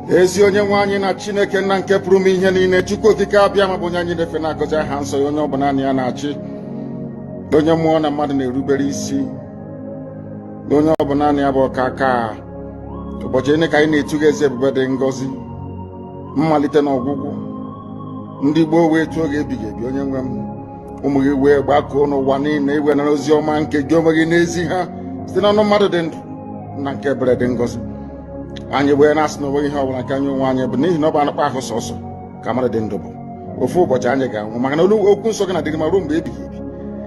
ezi onye nwe anyị na Chineke nna nke pụrụ m ihe niile, Chukwu okike abịa ma bụ onye anyị na-efe na-agọzi aha nsọ ya, onye ọ bụ naanị ya na-achị, onye mmụọ na mmadụ na-erubere isi, onye ọ bụ naanị ya bụ ọka aka. Ụbọchị ene ka anyị na-etugha eze ebube dị ngọzi, mmalite na ọgwụgwụ. Ndị gboo wee tụọ oge ebighị ebi, onye nwe m, ụmụ gị wee gbakọọ n'ụwa niile iwe na ozi ọma nke gị onwe gị n'ezi ha site n'ọnụ mmadụ dị ndụ na nke ebere dị ngọzi. Anyị wee na-asị na onweghị ihe ọbụla nke anyị onwe anyị bụ n'ihi na ọ bụ anakpa ahụ sọsọ ka mmadụ dị ndụ bụ. Ofu ụbọchị anyị ga-anwụ, maka na okwu nsọ gị na-adịrị ma ruo mgbe ebighị ebi,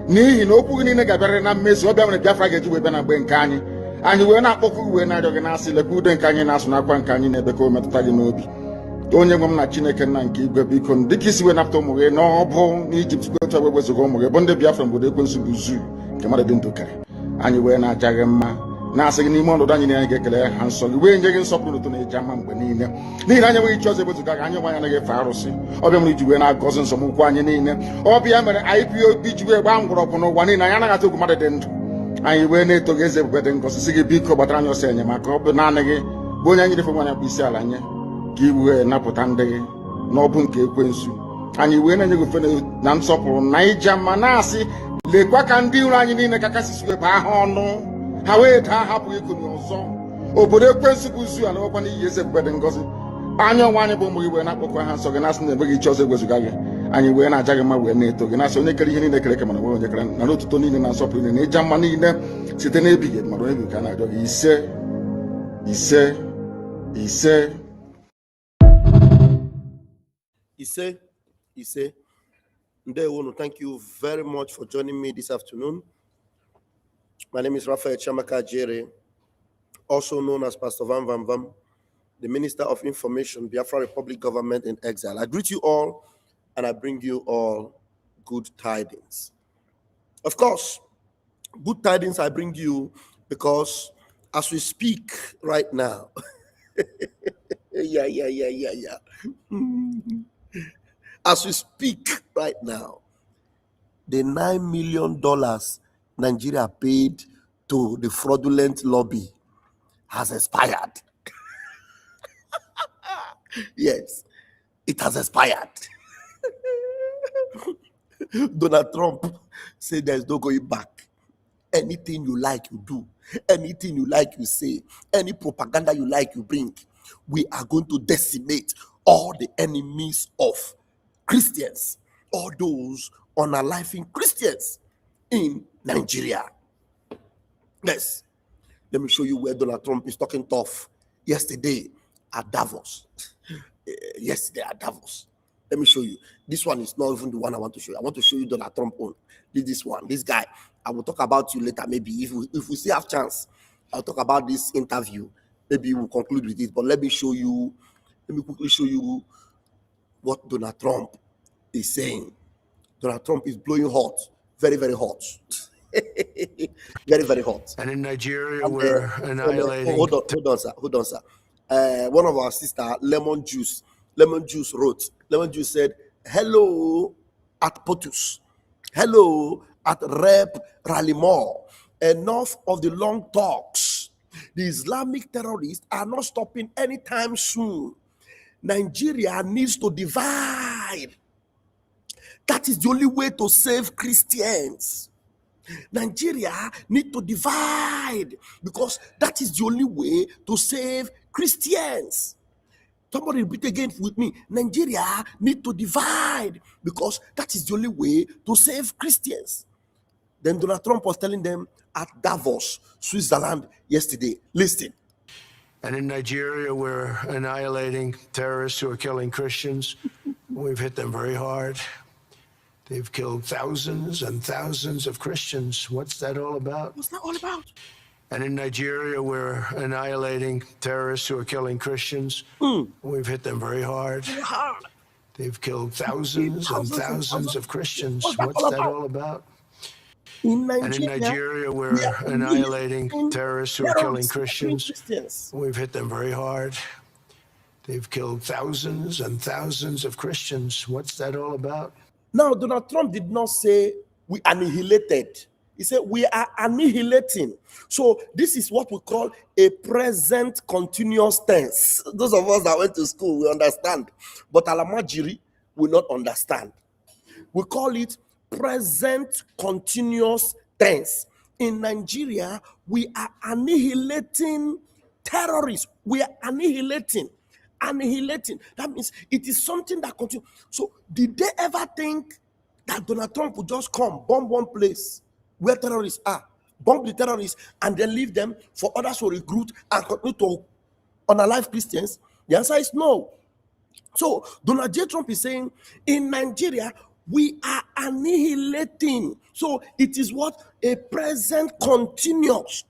n'ihi na okwu gị niile ga-abịarịrị na mmezu. Ọ bịa mere Biafra ga-eji wee bịa na mgbe nke anyị. Anyị wee na-akpọkụ gị wee na-arịọ gị na-asị, lekwa ude nke anyị na-asụ n'akwa nke anyị na-ebe ka o metụta gị n'obi. Onye nwe m na Chineke nna nke igwe, biko dịka isi wee napụta ụmụ gị n'ọbụ n'Ijipt sikwa otu wee wezuga ụmụ gị bụ ndị Biafra mgbodo ekwensu bụ zuu nke mmadụ dị ndụ kere. Anyị wee na-aja gị mma, na-asị gị n'ime ọnọdụ anyị na anyị ga-ekele ha nsọ gị, wee nye gị nsọpụrụ ụtọ na eji mma mgbe niile, n'ihi na anyị enweghị chi ọzọ ewezuga gị. Anyị onwe anyị anaghị efe arụsị. Ọbịa mere iji wee na-agọzi nsọmụkwụ anyị niile. Ọbịa mere IPOB ji wee gbaa mgbọrọgwụ n'ụwa niile. Anyị anaghị atụ egwu mmadụ dị ndụ. Anyị wee na-eto gị eze ebube dị ngọzi, sị gị biko gbatara anyị ọsọ enyemaka. Ọ bụ naanị gị bụ onye anyị refe nwanyị bụ isi ala nye ka i wee napụta ndị gị n'ọbụ nke ekwensu. Anyị wee na-enye gị ofe na nsọpụrụ na ija mma, na-asị lekwa ka ndị iro anyị niile ka kasị wee baa ha ọnụ, ha wee daa hapụ ikonye ọzọ. Obodo ekwensu bụ zu ala nwekwa n'ihi eze ebube dị ngọzi. Anya ọnwa anyị bụ ụmụ gị wee na-akpọkọ ha nsọ gị, na-asị na enweghị chi ọzọ egwezuga gị. Anyị wee na-aja gị mma wee na-eto gị, na-asị onye kere ihe niile kere eke mana nwe onye kere na n'otuto niile na nsọpụrụ niile na ịja mma niile site n'ebighị ebi, mara onye ka a na-arịọ gị. Ise ise ise ise ise. Ndewonu, thank you very much for joining me this afternoon. My name is Raphael Chamaka Jere, also known as Pastor Vam Vam Vam, the Minister of Information, Biafra Republic Government in Exile. I greet you all and I bring you all good tidings. Of course, good tidings I bring you because as we speak right now, as we speak right now, the $9 million Nigeria paid to the fraudulent lobby has expired. Yes, it has expired. Donald Trump said there's no going back. Anything you like, you do. Anything you like, you say. Any propaganda you like, you bring. We are going to decimate all the enemies of Christians, all those unaliving Christians in Nigeria. Yes. Let me show you where Donald Trump is talking tough yesterday at Davos. Let me show you. This one is not even the one I want to show you. I want to show you Donald Trump own. This one, this guy. I will talk about you later. Maybe if we still have chance, I'll talk about this interview. Maybe we'll conclude with it. But let me quickly show you what Donald Trump is saying. Donald Trump is blowing hot, very, very hot. Very, very hot. And in Nigeria, we're annihilating. Hold on, sir. One of our sister, Lemon Juice wrote. Lemon Juice said, "Hello at POTUS. Hello at Rep Rallimore. Enough of the long talks. The Islamic terrorists are not stopping anytime soon. Nigeria needs to divide. That is the only way to save Christians. Nigeria need to divide because that is the only way to save Christians." Somebody repeat again with me. Nigeria need to divide because that is the only way to save Christians. Then Donald Trump was telling them at Davos, Switzerland yesterday. Listen. And in Nigeria, we're annihilating terrorists who are killing Christians. We've hit them very hard. They've killed thousands and thousands of Christians. What's that all about? What's that all about? And in Nigeria, we're annihilating terrorists who are killing Christians. We've hit them very hard. They've killed thousands and thousands of Christians. What's that all about? And in Nigeria, we're annihilating terrorists who are killing Christians. We've hit them very hard. They've killed thousands and thousands of Christians. What's that all about? Now, Donald Trump did not say we annihilated. He said, we are annihilating. So this is what we call a present continuous tense. Those of us that went to school, we understand. But Alamajiri will not understand. We call it present continuous tense. In Nigeria, we are annihilating terrorists. We are annihilating. That means it is something that continues. So did they ever think that Donald Trump would just come, bomb one place where terrorists are, bomb the terrorists, and then leave them for others to recruit and continue to unalive Christians? The answer is no. So Donald J. Trump is saying, in Nigeria, we are annihilating. So it is what? A present continuous.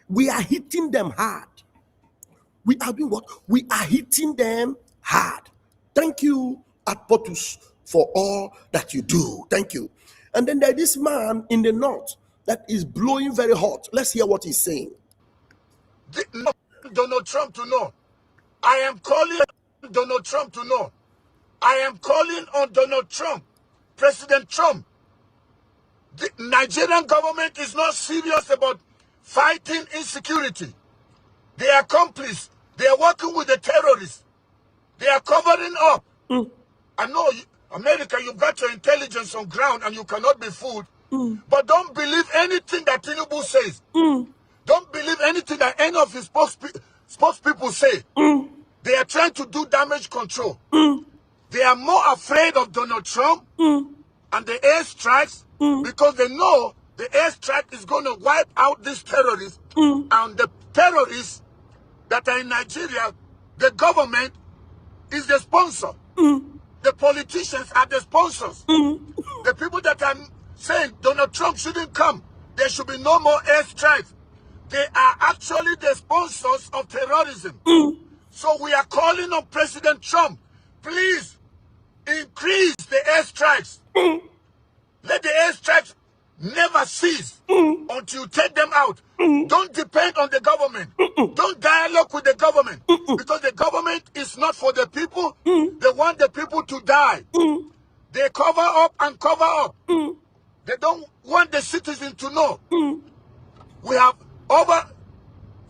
We are hitting them hard. We are doing what? We are hitting them hard. Thank you, Atpotus, for all that you do. Thank you. And then there's this man in the north that is blowing very hot. Let's hear what he's saying. Donald Trump to know. I am calling Donald Trump to know. I am calling on Donald Trump, President Trump. The Nigerian government is not serious about fighting insecurity. They are accomplices. They are working with the terrorists. They are covering up. I know, America, you've got your intelligence on ground and you cannot be fooled. But don't believe anything that Tinubu says. Don't believe anything that any of his spokespeople say. They are trying to do damage control. They are more afraid of Donald Trump and the airstrikes because they know the airstrike is going to wipe out these terrorists. And the terrorists that are in Nigeria, the government is the sponsor. The politicians are the sponsors. The people that are saying Donald Trump shouldn't come, there should be no more airstrikes, they are actually the sponsors of terrorism. So we are calling on President Trump, please increase the airstrikes. Let the airstrikes never cease until you take them out. Don't depend on the government. Don't dialogue with the government because the government is not for the people. They want the people to die. They cover up and cover up. They don't want the citizens to know. We have over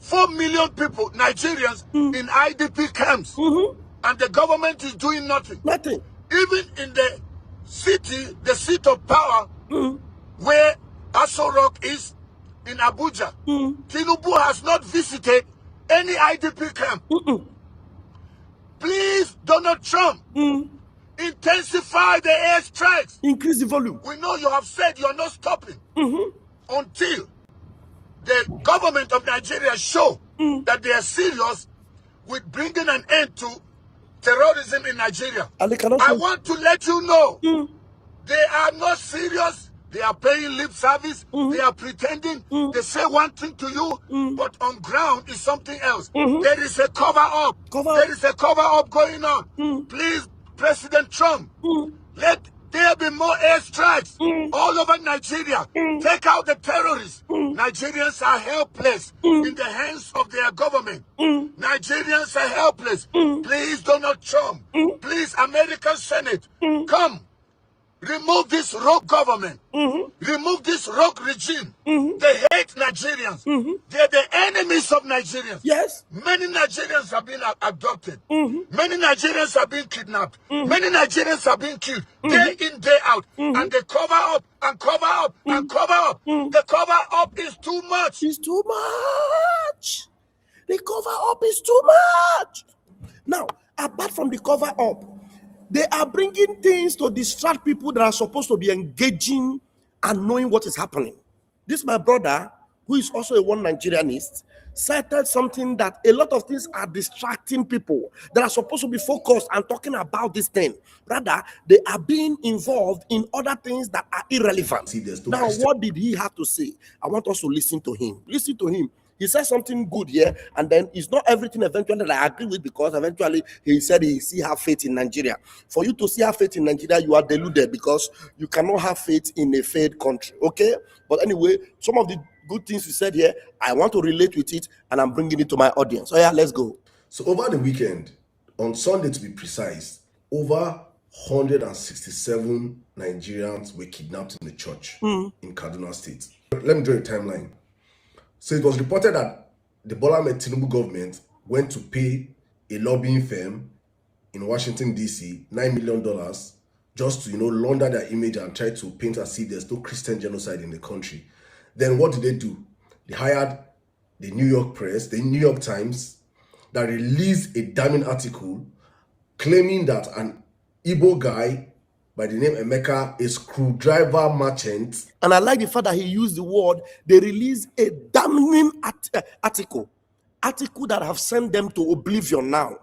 4 million people, Nigerians, in IDP camps. And the government is doing nothing. Nothing. Even in the city, the seat of power, where Aso Rock is in Abuja, Tinubu has not visited any IDP camp. Please, Donald Trump, intensify the airstrikes. Increase the volume. We know you have said you are not stopping until the government of Nigeria show that they are serious with bringing an end to terrorism in Nigeria. And they cannot I want to let you know they are not serious. They are paying lip service. They are pretending. They say one thing to you, but on ground is something else. There is a cover up. There is a cover up going on. Please, President Trump, let there be more airstrikes all over Nigeria. Take out the terrorists. Nigerians are helpless in the hands of their government. Nigerians are helpless. Please, Donald Trump. Please, American Senate, come. Remove this rogue government. Remove this rogue regime. They hate Nigerians. They're the enemies of Nigerians. Yes. Many Nigerians have been abducted. Many Nigerians have been kidnapped. Many Nigerians have been killed day in, day out. And they cover up and cover up and cover up. The cover up is too much. It's too much. The cover up is too much. Now, apart from the cover up, they are bringing things to distract people that are supposed to be engaging and knowing what is happening. This, my brother, who is also a one Nigerianist, cited something that a lot of things are distracting people that are supposed to be focused and talking about this thing. Rather, they are being involved in other things that are irrelevant. Now, what did he have to say? I want us to listen to him. Listen to him. He said something good here, and then it's not everything eventually that I agree with, because eventually he said he see have faith in Nigeria. For you to see have faith in Nigeria, you are deluded, because you cannot have faith in a failed country. Okay? But anyway, some of the good things you said here, I want to relate with it, and I'm bringing it to my audience. So yeah, let's go. So over the weekend, on Sunday to be precise, over 167 Nigerians were kidnapped in the church in Kaduna State. Let me draw a timeline. So it was reported that the Bola Ahmed Tinubu government went to pay a lobbying firm in Washington, D.C., $9 million just to, launder their image and try to paint as if there's no Christian genocide in the country. Then what did they do? They hired the New York Press, the New York Times, that released a damning article claiming that an Igbo guy by the name Emeka, a screwdriver merchant. And I like the fact that he used the word, they released a damning article that have sent them to oblivion now.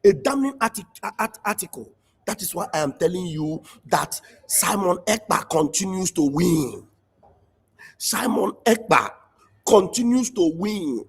A damning article. That is why I am telling you that Simon Ekpa continues to win. Simon Ekpa continues to win.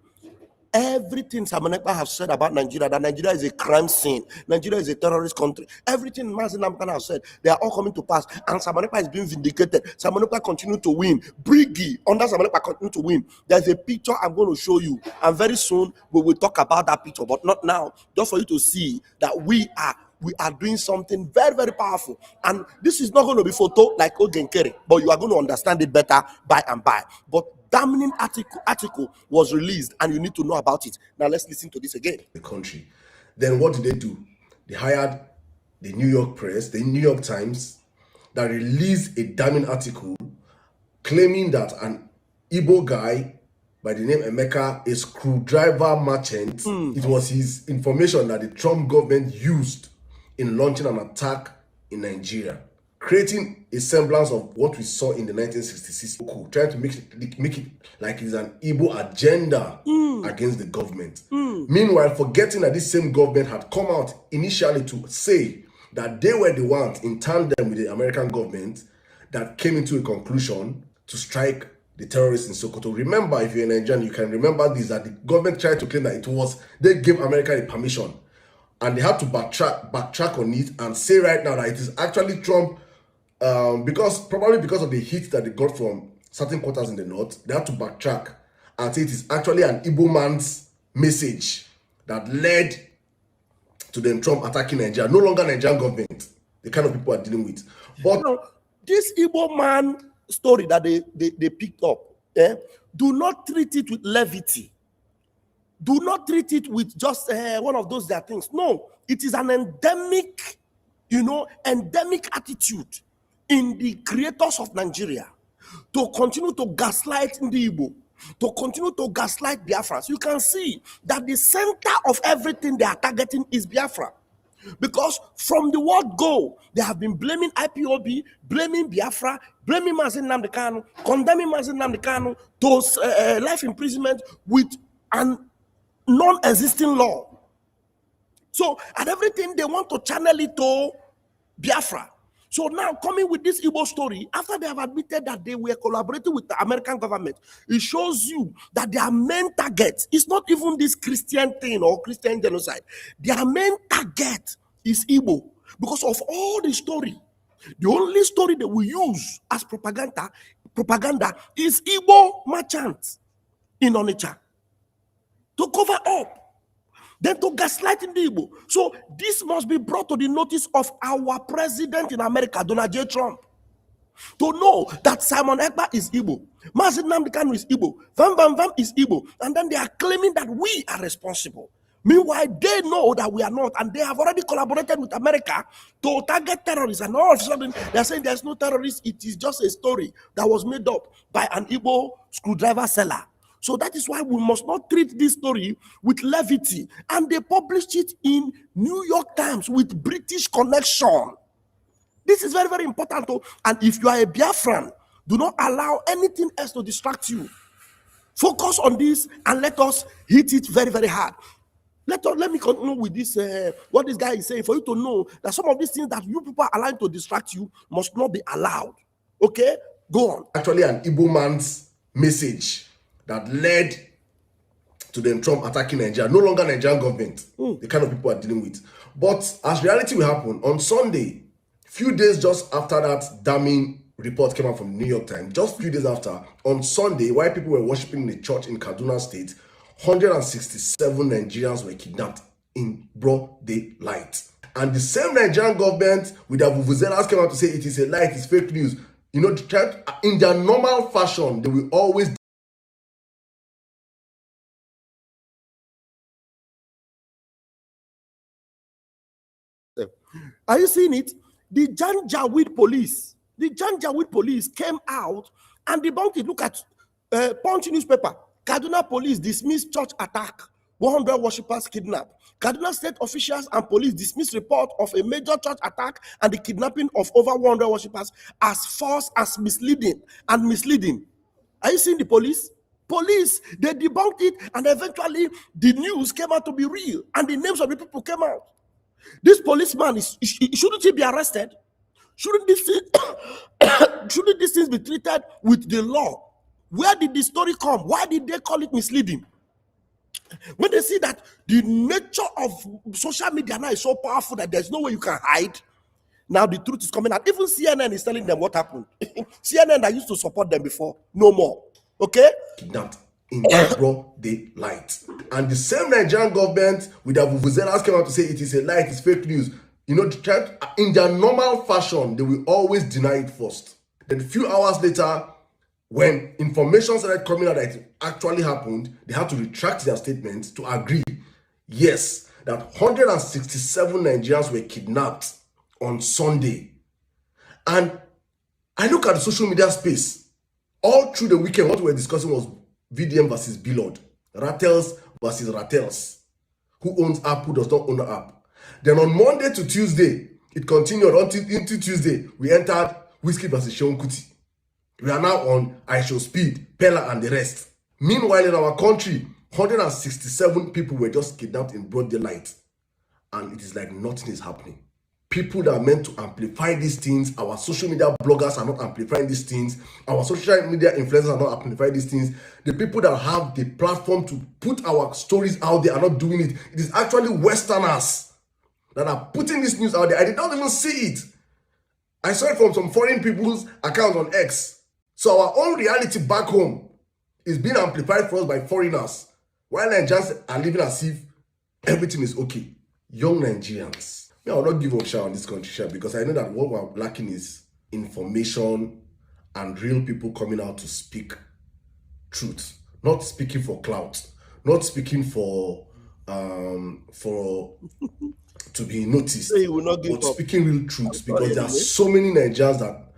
Everything Simon Ekpa has said about Nigeria, that Nigeria is a crime scene, Nigeria is a terrorist country, everything Mazi Namkan has said, they are all coming to pass, and Simon Ekpa is being vindicated. Simon Ekpa continue to win. Brigie under Simon Ekpa continue to win. There's a picture I'm going to show you, and very soon we will talk about that picture, but not now, just for you to see that we are doing something very, very powerful. And this is not going to be photo like Ogenkere, but you are going to understand it better by and by. But damning article was released, and you need to know about it. Now let's listen to this again. The country. Then what did they do? They hired the New York Press, the New York Times, that released a damning article claiming that an Igbo guy by the name Emeka, a screwdriver merchant, it was his information that the Trump government used in launching an attack in Nigeria, creating a semblance of what we saw in the 1966 coup, trying to make it like it's an Igbo agenda against the government. Meanwhile, forgetting that this same government had come out initially to say that they were the ones in tandem with the American government that came into a conclusion to strike the terrorists in Sokoto. Remember, if you're a Nigerian, you can remember this, that the government tried to claim that they gave America a permission, and they had to backtrack on it and say right now that it is actually Trump, probably because of the hit that they got from certain quarters in the north. They had to backtrack and say it is actually an Igbo man's message that led to them Trump attacking Nigeria. No longer Nigerian government, the kind of people are dealing with. But this Igbo man story that they picked up, do not treat it with levity. Do not treat it with just one of those things. No, it is an endemic, endemic attitude in the creators of Nigeria to continue to gaslight the Igbo, to continue to gaslight Biafrans. You can see that the center of everything they are targeting is Biafra. Because from the word go, they have been blaming IPOB, blaming Biafra, blaming Mazi Nnamdi Kanu, condemning Mazi Nnamdi Kanu to life imprisonment with an non-existing law. So, and everything they want to channel it to Biafra. So now coming with this Igbo story, after they have admitted that they were collaborating with the American government, it shows you that their main target is not even this Christian thing or Christian genocide. Their main target is Igbo. Because of all the story, the only story that we use as propaganda is Igbo merchants in Onitsha to cover up, then to gaslight in the Igbo. So this must be brought to the notice of our president in America, Donald J. Trump, to know that Simon Ekpa is Igbo, Mazi Nnamdi Kanu is Igbo, Vam is Igbo, and then they are claiming that we are responsible. Meanwhile, they know that we are not, and they have already collaborated with America to target terrorists, and all of a sudden they are saying there's no terrorists, it is just a story that was made up by an Igbo screwdriver seller. So that is why we must not treat this story with levity. And they published it in New York Times with British connection. This is very, very important. And if you are a Biafran, do not allow anything else to distract you. Focus on this and let us hit it very, very hard. Let me continue with this, what this guy is saying, for you to know that some of these things that you people are allowing to distract you must not be allowed. Okay? Go on. Actually, an Igbo man's message that led to them Trump attacking Nigeria. No longer Nigerian government, the kind of people are dealing with. But as reality will happen, on Sunday, few days just after that damning report came out from the New York Times, just few days after, on Sunday, while people were worshiping in the church in Kaduna State, 167 Nigerians were kidnapped in broad daylight. And the same Nigerian government with their vuvuzelas came out to say it is a lie, it is fake news. You know, in their normal fashion, they will always. Are you seeing it? The Janjaweed police came out and debunked it. Look at Punch newspaper. Kaduna police dismissed church attack. 100 worshippers kidnapped. Kaduna state officials and police dismissed report of a major church attack and the kidnapping of over 100 worshippers as false, as misleading. Are you seeing the police? Police, they debunked it, and eventually the news came out to be real, and the names of the people came out. This policeman shouldn't he be arrested? Shouldn't these things be treated with the law? Where did the story come? Why did they call it misleading? When they see that the nature of social media now is so powerful that there's no way you can hide, now the truth is coming out. Even CNN is telling them what happened. CNN that used to support them before, no more. Okay? Kidnapped in broad daylight. And the same Nigerian government with their vuvuzelas came out to say it is a lie, it is fake news. You know, in their normal fashion, they will always deny it first. Then a few hours later, when information started coming out that it actually happened, they had to retract their statements to agree, yes, that 167 Nigerians were kidnapped on Sunday. And I look at the social media space. All through the weekend, what we were discussing was VDM versus Billord, Rattles versus Rattles. Who owns app, who does not own the app? Then on Monday to Tuesday, it continued into Tuesday. We entered Whiskey versus Seun Kuti. We are now on I Show Speed, Pella, and the rest. Meanwhile, in our country, 167 people were just kidnapped in broad daylight. And it is like nothing is happening. People that are meant to amplify these things, our social media bloggers are not amplifying these things. Our social media influencers are not amplifying these things. The people that have the platform to put our stories out there are not doing it. It is actually Westerners that are putting this news out there. I did not even see it. I saw it from some foreign people's accounts on X. So our own reality back home is being amplified for us by foreigners, while Nigerians are living as if everything is okay. Young Nigerians. I will not give up share on this country because I know that what we're lacking is information and real people coming out to speak truth, not speaking for clout, not speaking for to be noticed, So you will not give but up. speaking real truth, because there are so many Nigerians that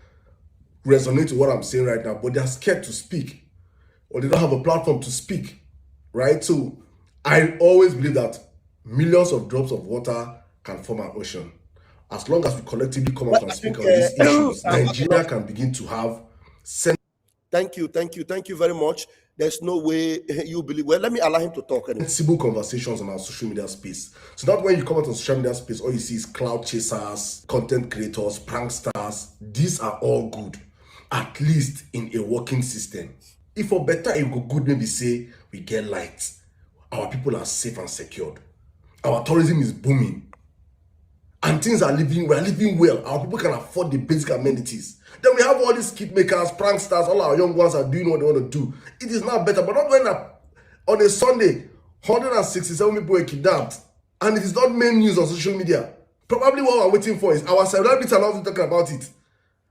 resonate with what I'm saying right now, but they're scared to speak, or they don't have a platform to speak, right? So I always believe that millions of drops of water can form an ocean. As long as we collectively come out and speak on these issues, Nigeria can begin to have Thank you very much. There's no way you believe. Well, let me allow him to talk anyway. sensible conversations on our social media space. So that when you come out on social media space, all you see is cloud chasers, content creators, pranksters. These are all good, at least in a working system. If for better, it go good, maybe say we get lights. Our people are safe and secured. Our tourism is booming. And things are we're living well. Our people can afford the basic amenities. Then we have all these kit makers, pranksters, all our young ones are doing what they want to do. It is now better, but not when on a Sunday, 167 people were kidnapped. And it is not main news on social media. Probably what we're waiting for is our celebrities are not talking about it.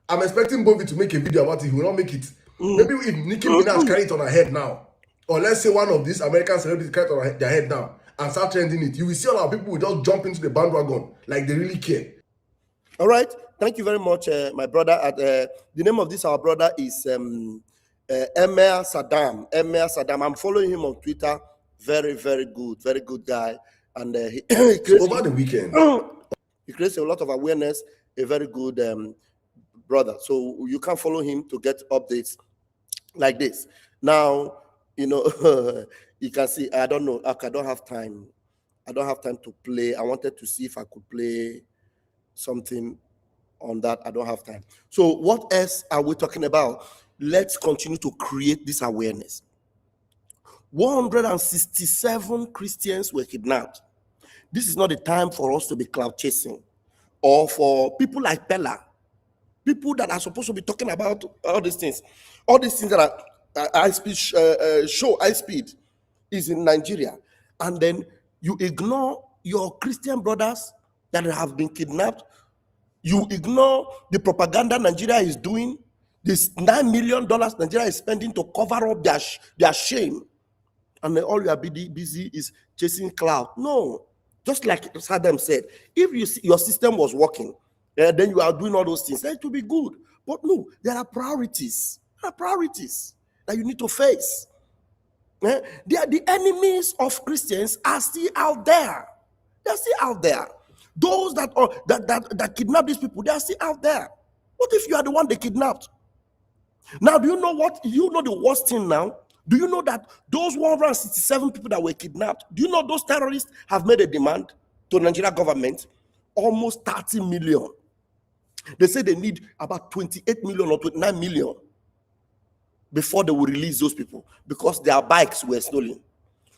I'm expecting Bobby to make a video about it. He will not make it. Maybe if Nicki Minaj carry it on her head now, or let's say one of these American celebrities carry it on their head now, and start trending it, you will see a lot of people will just jump into the bandwagon like they really care. All right. Thank you very much, my brother. The name of this our brother is Emir Saddam. Emir Saddam. I'm following him on Twitter. Very, very good guy. And he Over the weekend, he creates a lot of awareness. A very good brother. So you can follow him to get updates like this. Now, you know, you can see, I don't know, I don't have time. I don't have time to play. I wanted to see if I could play something on that. I don't have time. So what else are we talking about? Let's continue to create this awareness. 167 Christians were kidnapped. This is not the time for us to be cloud chasing, or for people like Pella, people that are supposed to be talking about all these things that are high speed show high speed is in Nigeria, and then you ignore your Christian brothers that have been kidnapped. You ignore the propaganda Nigeria is doing. This $9 million Nigeria is spending to cover up their shame. And then all you are busy is chasing cloud. No. Just like Saddam said, if you see your system was working, then you are doing all those things, then it will be good. But no, there are priorities. There are priorities that you need to face. The enemies of Christians are still out there. They're still out there. Those that kidnap these people, they are still out there. What if you are the one they kidnapped? Now, do you know what? You know the worst thing now? Do you know that those 167 people that were kidnapped, do you know those terrorists have made a demand to the Nigerian government? Almost 30 million. They say they need about 28 million or 29 million before they will release those people because their bikes were stolen.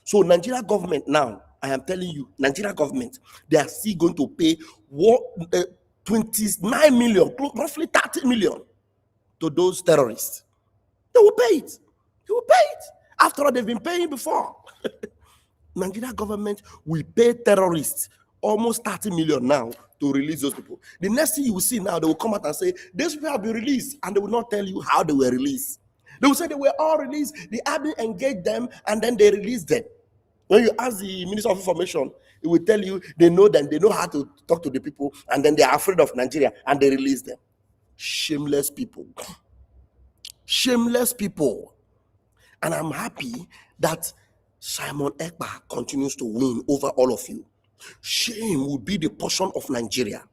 So Nigeria government now, I am telling you, Nigeria government, they are still going to pay 29 million, roughly 30 million to those terrorists. They will pay it. They will pay it. After all, they've been paying before. Nigeria government will pay terrorists almost 30 million now to release those people. The next thing you will see now, they will come out and say, these people have been released, and they will not tell you how they were released. They will say they were all released, the army engaged them, and then they released them. When you ask the Minister of Information, it will tell you they know them, they know how to talk to the people, and then they are afraid of Nigeria, and they release them. Shameless people. Shameless people. And I'm happy that Simon Ekpa continues to win over all of you. Shame will be the portion of Nigeria.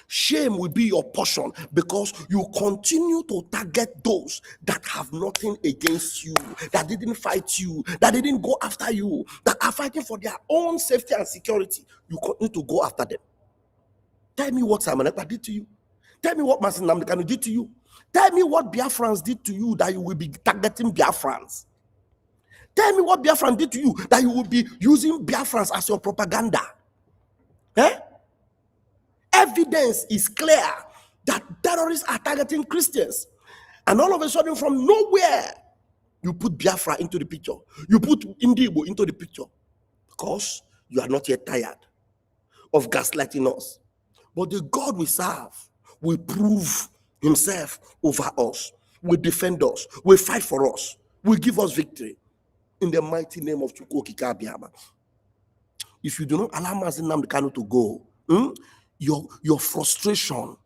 Shame will be your portion because you continue to target those that have nothing against you, that didn't fight you, that didn't go after you, that are fighting for their own safety and security. You continue to go after them. Tell me what Simon Ekpa did to you. Tell me what Masin Namdekanu did to you. Tell me what Biafrans did to you that you will be targeting Biafrans. Tell me what Biafran did to you that you will be using Biafrans as your propaganda. Evidence is clear that terrorists are targeting Christians. And all of a sudden, from nowhere, you put Biafra into the picture. You put Indigo into the picture. Because you are not yet tired of gaslighting us. But the God we serve will prove himself over us, will defend us, will fight for us, will give us victory. In the mighty name of Chukwuokike Abiama. If you do not allow Mazi Nnamdi Kanu to go, your frustration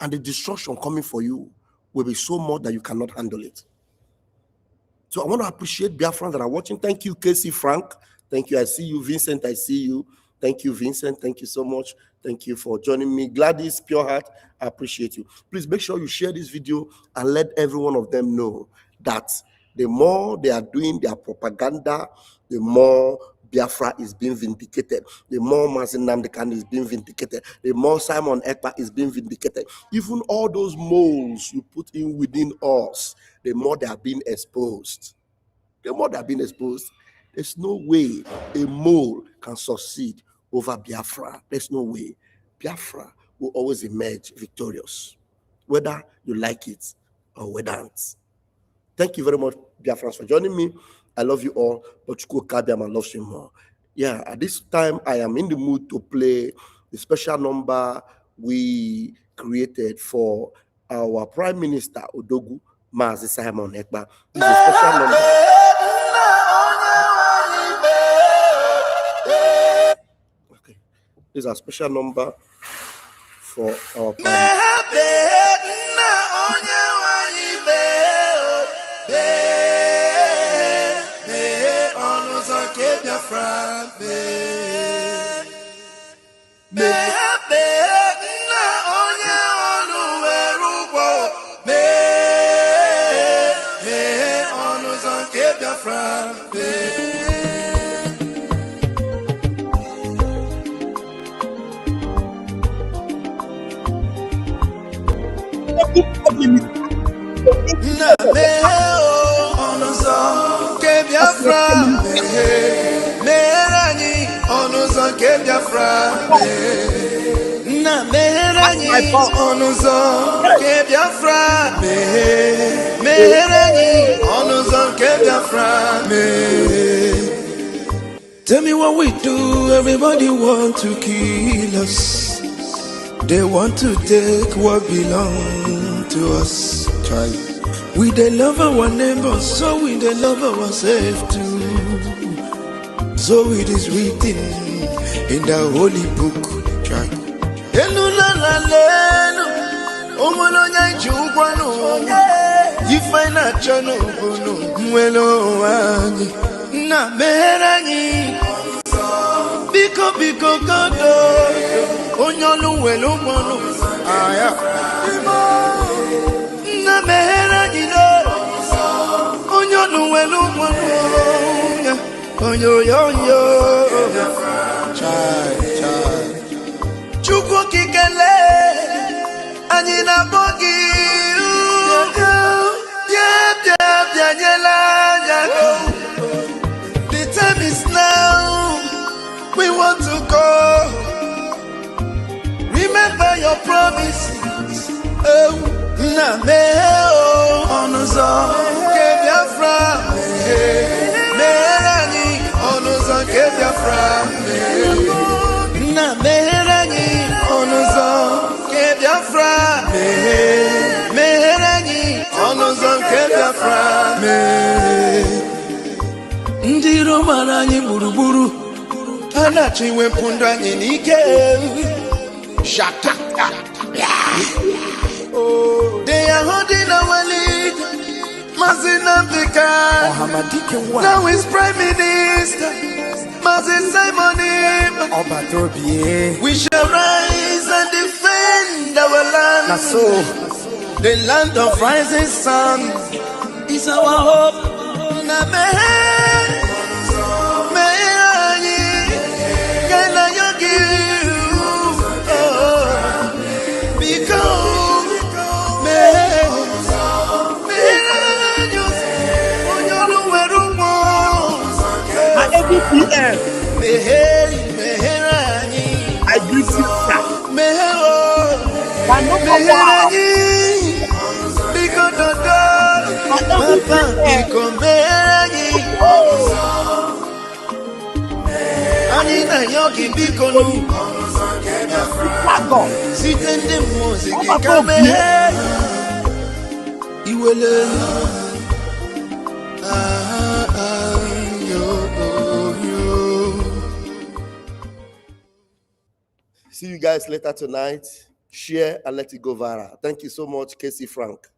and the destruction coming for you will be so much that you cannot handle it. So I want to appreciate Biafrans that are watching. Thank you, Casey Frank. Thank you. I see you, Vincent. I see you. Thank you, Vincent. Thank you so much. Thank you for joining me. Gladys, Pure Heart, I appreciate you. Please make sure you share this video and let every one of them know that the more they are doing their propaganda, the more Biafra is being vindicated. The more Mazi Nnamdi Kanu is being vindicated. The more Simon Ekpa is being vindicated. Even all those moles you put in within us, the more they are being exposed. The more they are being exposed, there's no way a mole can succeed over Biafra. There's no way. Biafra will always emerge victorious, whether you like it or whether not. Thank you very much, Biafrans, for joining me. I love you all, but Chukwuokike Abiama loves you more. Yeah, at this time, I am in the mood to play the special number we created for our Prime Minister, Odogu, Mazi Simon Ekpa. It's a special number. Okay, this is a special number for our Prime Minister. Tell me what we do, everybody want to kill us. They want to take what belongs to us. Try. We they love our neighbors, so we they love ourselves too. So it is written in the holy book. Try. You find a channel, na merani, biko godo, onyolu welo mono, aya, na merani no, onyolu welo mono, onyo, chai, chukwu kikele, anina bogi. The time is now. We want to go. Remember your promises. Oh, na me onuzo kebiafra me rani onuzo kebiafra na me rani onuzo kebiafra me rani onuzo kebiafra me. Ndiro marani buruburu anachi wepunda anyị n'ike. Shaka. They are holding our lead. Mazinambika. Now he's Prime Minister. Mazin Simon. We shall rise and defend our land. The land of rising sun is our hope. I give you that. See you guys later tonight. Share and let it go viral. Thank you so much, Casey Frank.